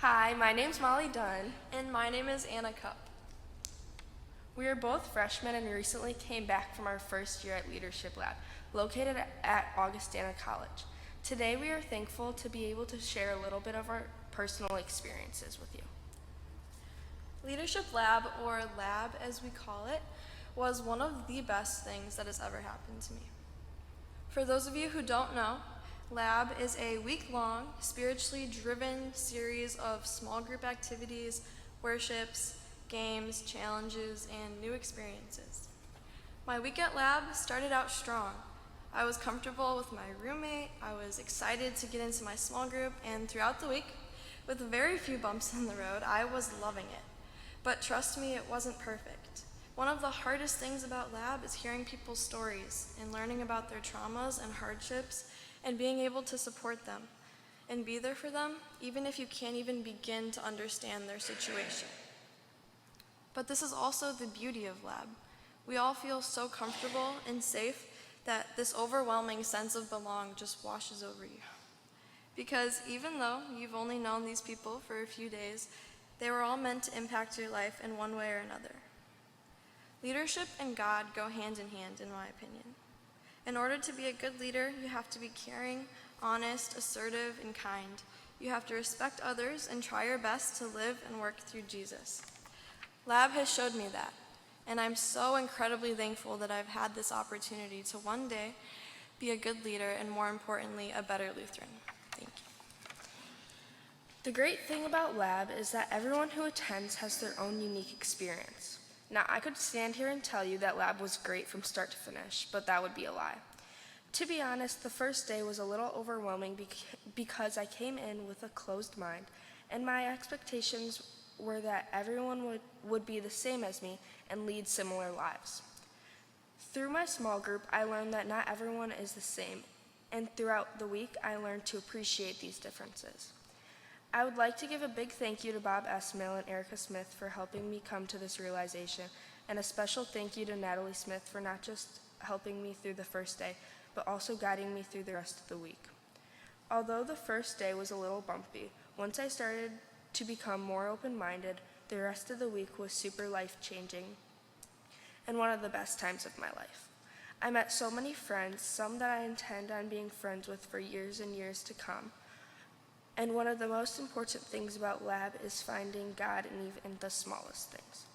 Hi, my name's Molly Dunn. And my name is Anna Cup. We are both freshmen and recently came back from our first year at Leadership Lab, located at Augustana College. Today we are thankful to be able to share a little bit of our personal experiences with you. Leadership Lab, or Lab as we call it, was one of the best things that has ever happened to me. For those of you who don't know, Lab is a week-long, spiritually driven series of small group activities, worships, games, challenges, and new experiences. My week at Lab started out strong. I was comfortable with my roommate, I was excited to get into my small group, and throughout the week, with very few bumps in the road, I was loving it. But trust me, it wasn't perfect. One of the hardest things about Lab is hearing people's stories and learning about their traumas and hardships and being able to support them and be there for them, even if you can't even begin to understand their situation. But this is also the beauty of Lab. We all feel so comfortable and safe that this overwhelming sense of belong just washes over you. Because even though you've only known these people for a few days, they were all meant to impact your life in one way or another. Leadership and God go hand in hand, in my opinion. In order to be a good leader, you have to be caring, honest, assertive, and kind. You have to respect others and try your best to live and work through Jesus. Lab has showed me that, and I'm so incredibly thankful that I've had this opportunity to one day be a good leader and, more importantly, a better Lutheran. Thank you. The great thing about Lab is that everyone who attends has their own unique experience. Now, I could stand here and tell you that Lab was great from start to finish, but that would be a lie. To be honest, the first day was a little overwhelming because I came in with a closed mind, and my expectations were that everyone would be the same as me and lead similar lives. Through my small group, I learned that not everyone is the same, and throughout the week, I learned to appreciate these differences. I would like to give a big thank you to Bob Esmail and Erica Smith for helping me come to this realization, and a special thank you to Natalie Smith for not just helping me through the first day, but also guiding me through the rest of the week. Although the first day was a little bumpy, once I started to become more open-minded, the rest of the week was super life-changing and one of the best times of my life. I met so many friends, some that I intend on being friends with for years and years to come. And one of the most important things about Lab is finding God in even the smallest things.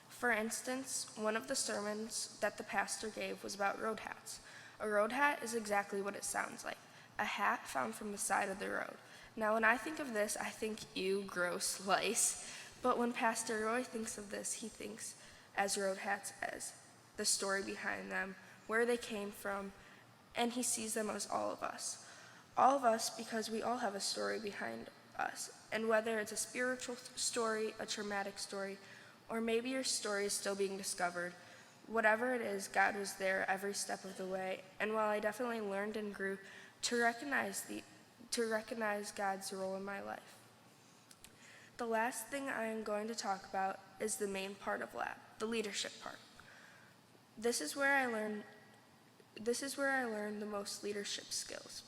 For instance, one of the sermons that the pastor gave was about road hats. A road hat is exactly what it sounds like, a hat found from the side of the road. Now, when I think of this, I think, ew, gross, lice. But when Pastor Roy thinks of this, he thinks as road hats as the story behind them, where they came from, and he sees them as all of us. All of us, because we all have a story behind us. And whether it's a spiritual story, a traumatic story, or maybe your story is still being discovered, whatever it is, God was there every step of the way. And while I definitely learned and grew to recognize God's role in my life. The last thing I am going to talk about is the main part of Lab, the leadership part. This is where I learned the most leadership skills.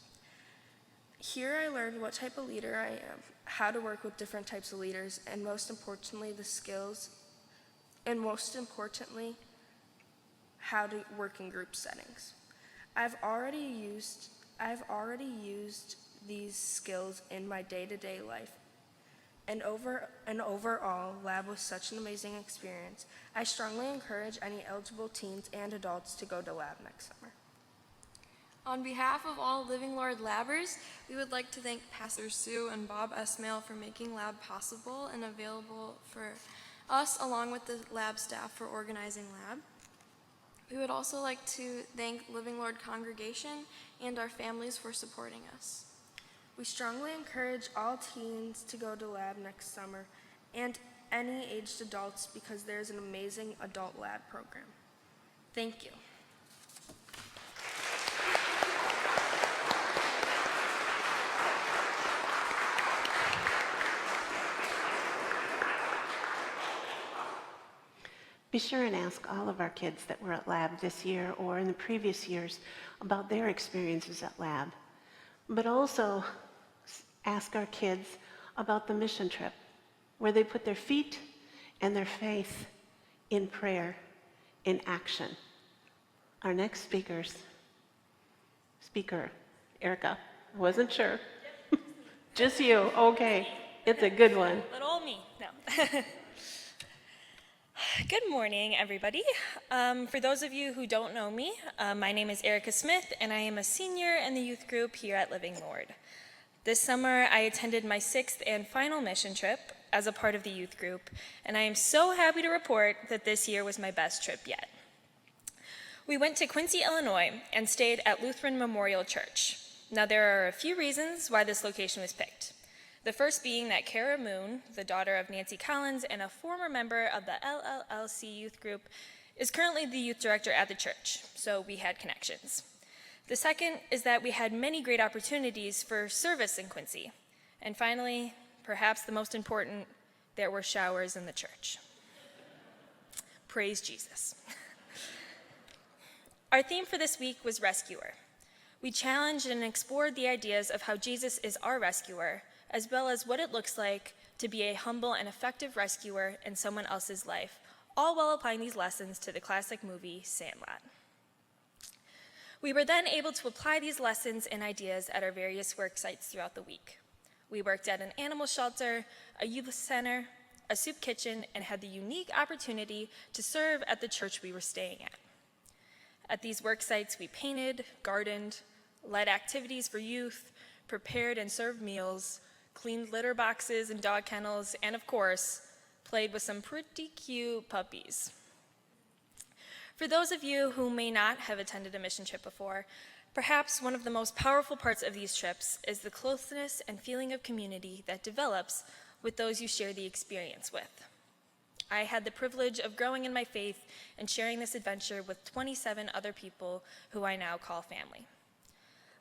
Here I learned what type of leader I am, how to work with different types of leaders, and most importantly, the skills, and most importantly, how to work in group settings. I've already used these skills in my day-to-day life, and overall, Lab was such an amazing experience. I strongly encourage any eligible teens and adults to go to Lab next summer. On behalf of all Living Lord Labbers, we would like to thank Pastor Sue and Bob Esmail for making Lab possible and available for us, along with the Lab staff for organizing Lab. We would also like to thank Living Lord congregation and our families for supporting us. We strongly encourage all teens to go to Lab next summer and any aged adults because there's an amazing adult Lab program. Thank you. Be sure and ask all of our kids that were at Lab this year or in the previous years about their experiences at Lab. But also ask our kids about the mission trip, where they put their feet and their faith in prayer, in action. Our next speaker, Erica, I wasn't sure. Just you, okay. It's a good one. Little old me, no. Good morning, everybody. For those of you who don't know me, my name is Erica Smith, and I am a senior in the youth group here at Living Lord. This summer, I attended my 6th and final mission trip as a part of the youth group, and I am so happy to report that this year was my best trip yet. We went to Quincy, Illinois, and stayed at Lutheran Memorial Church. Now, there are a few reasons why this location was picked. The first being that Kara Moon, the daughter of Nancy Collins and a former member of the LLLC youth group, is currently the youth director at the church, so we had connections. The second is that we had many great opportunities for service in Quincy. And finally, perhaps the most important, there were showers in the church. Praise Jesus. Our theme for this week was Rescuer. We challenged and explored the ideas of how Jesus is our rescuer, as well as what it looks like to be a humble and effective rescuer in someone else's life, all while applying these lessons to the classic movie Sandlot. We were then able to apply these lessons and ideas at our various work sites throughout the week. We worked at an animal shelter, a youth center, a soup kitchen, and had the unique opportunity to serve at the church we were staying at. At these work sites, we painted, gardened, led activities for youth, prepared and served meals, cleaned litter boxes and dog kennels, and of course, played with some pretty cute puppies. For those of you who may not have attended a mission trip before, perhaps one of the most powerful parts of these trips is the closeness and feeling of community that develops with those you share the experience with. I had the privilege of growing in my faith and sharing this adventure with 27 other people who I now call family.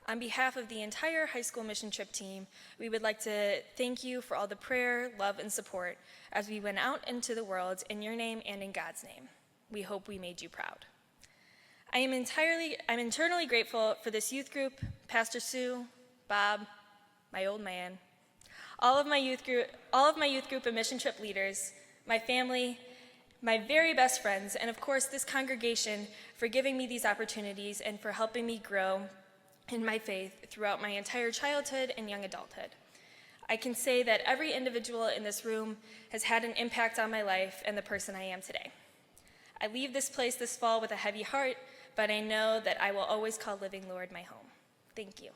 On behalf of the entire high school mission trip team, we would like to thank you for all the prayer, love, and support as we went out into the world in your name and in God's name. We hope we made you proud. I'm eternally grateful for this youth group, Pastor Sue, Bob, my old man, all of my youth group and mission trip leaders, my family, my very best friends, and of course this congregation for giving me these opportunities and for helping me grow in my faith throughout my entire childhood and young adulthood. I can say that every individual in this room has had an impact on my life and the person I am today. I leave this place this fall with a heavy heart, but I know that I will always call Living Lord my home. Thank you.